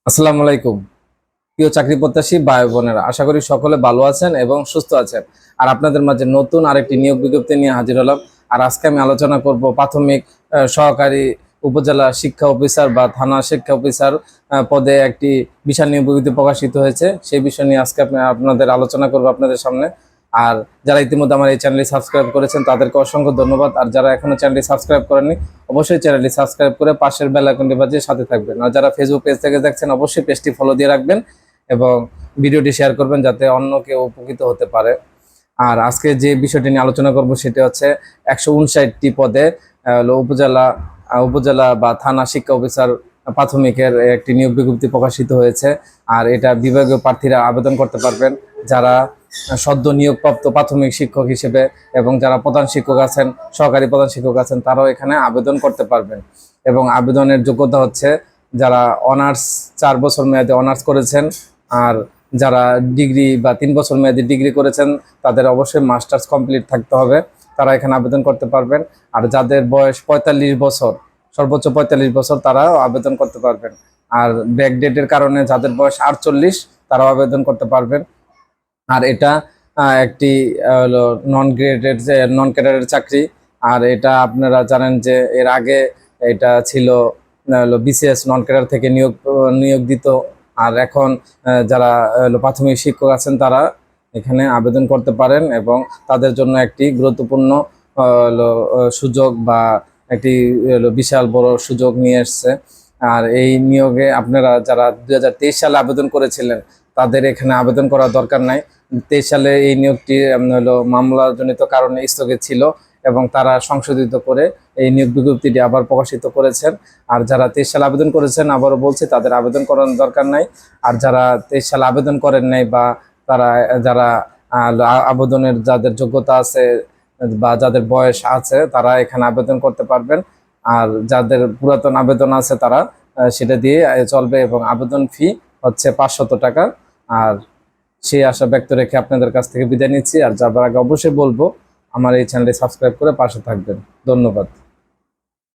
আসসালামু আলাইকুম। প্রিয় চাকরি প্রত্যাশী ভাই বোনেরা, আশা করি সকলে ভালো আছেন এবং সুস্থ আছেন। আর আপনাদের মাঝে নতুন আরেকটি নিয়োগ বিজ্ঞপ্তি নিয়ে হাজির হলাম। আর আজকে আমি আলোচনা করব প্রাথমিক সহকারী উপজেলা শিক্ষা অফিসার বা থানা শিক্ষা অফিসার পদে একটি বিশাল নিয়োগ বিজ্ঞপ্তি প্রকাশিত হয়েছে। সেই বিষয় নিয়ে আজকে আপনাদের আলোচনা করব আপনাদের সামনে। আর যারা ইতিমধ্যে আমার এই চ্যানেলটি সাবস্ক্রাইব করেছেন তাদেরকে অসংখ্য ধন্যবাদ। আর যারা এখনো চ্যানেলটি সাবস্ক্রাইব করেননি, অবশ্যই চ্যানেলটি সাবস্ক্রাইব করে পাশের বেল আইকনটি বাজিয়ে সাথে থাকবেন। আর যারা ফেসবুক পেজ থেকে দেখছেন, অবশ্যই পেজটি ফলো দিয়ে রাখবেন এবং ভিডিওটি শেয়ার করবেন যাতে অন্য কেউ উপকৃত হতে পারে। আর আজকে যে বিষয়টি নিয়ে আলোচনা করব সেটি হচ্ছে 159টি পদে উপজেলা উপজেলা বা থানা শিক্ষা অফিসার প্রাথমিকের একটি নিয়োগ বিজ্ঞপ্তি প্রকাশিত হয়েছে। আর এটা বিভাগীয় প্রার্থীরা আবেদন করতে পারবেন, যারা সদ্য নিয়োগপ্রাপ্ত প্রাথমিক শিক্ষক হিসেবে এবং যারা প্রধান শিক্ষক আছেন, সহকারী প্রধান শিক্ষক আছেন, তারাও এখানে আবেদন করতে পারবেন। এবং আবেদনের যোগ্যতা হচ্ছে যারা অনার্স 4 বছর মেয়াদে অনার্স করেছেন, আর যারা ডিগ্রি বা 3 বছর মেয়াদী ডিগ্রি করেছেন তাদের অবশ্যই মাস্টার্স কমপ্লিট থাকতে হবে, তারা এখানে আবেদন করতে পারবেন। আর যাদের বয়স 45 বছর, সর্বোচ্চ 45 বছর, তারাও আবেদন করতে পারবেন। আর ব্যাকডেটের কারণে যাদের বয়স 48, তারাও আবেদন করতে পারবেন। আর এটা একটি হলো নন ক্যাডারের চাকরি। আর এটা আপনারা জানেন যে এর আগে এটা ছিল হলো বিসিএস নন ক্যাডার থেকে নিয়োগ নিয়োগ দিত। আর এখন যারা হলো প্রাথমিক শিক্ষক আছেন তারা এখানে আবেদন করতে পারেন এবং তাদের জন্য একটি গুরুত্বপূর্ণ হলো সুযোগ বা একটি হলো বিশাল বড় সুযোগ নিয়ে এসছে। আর এই নিয়োগে আপনারা যারা 2023 সালে আবেদন করেছিলেন তাদের এখানে আবেদন করার দরকার নাই। 23 সালে এই নিয়োগটি হলো মামলাজনিত কারণে স্থগিত ছিল এবং তারা সংশোধিত করে এই নিয়োগ বিজ্ঞপ্তিটি আবার প্রকাশিত করেছেন। আর যারা 23 সালে আবেদন করেছেন, আবারও বলছি, তাদের আবেদন করার দরকার নাই। আর যারা 23 সালে আবেদন করেন নাই বা তারা যারা আবেদনের যাদের যোগ্যতা আছে বা যাদের বয়স আছে, তারা এখানে আবেদন করতে পারবেন। আর যাদের পুরাতন আবেদন আছে তারা সেটা দিয়ে চলবে এবং আবেদন ফি হচ্ছে 500 টাকা। আর সেই আশা ব্যক্ত রেখে আপনাদের কাছ থেকে বিদায় নিচ্ছি। আর যাবার আগে অবশ্যই বলবো, আমার এই চ্যানেলটি সাবস্ক্রাইব করে পাশে থাকবেন। ধন্যবাদ।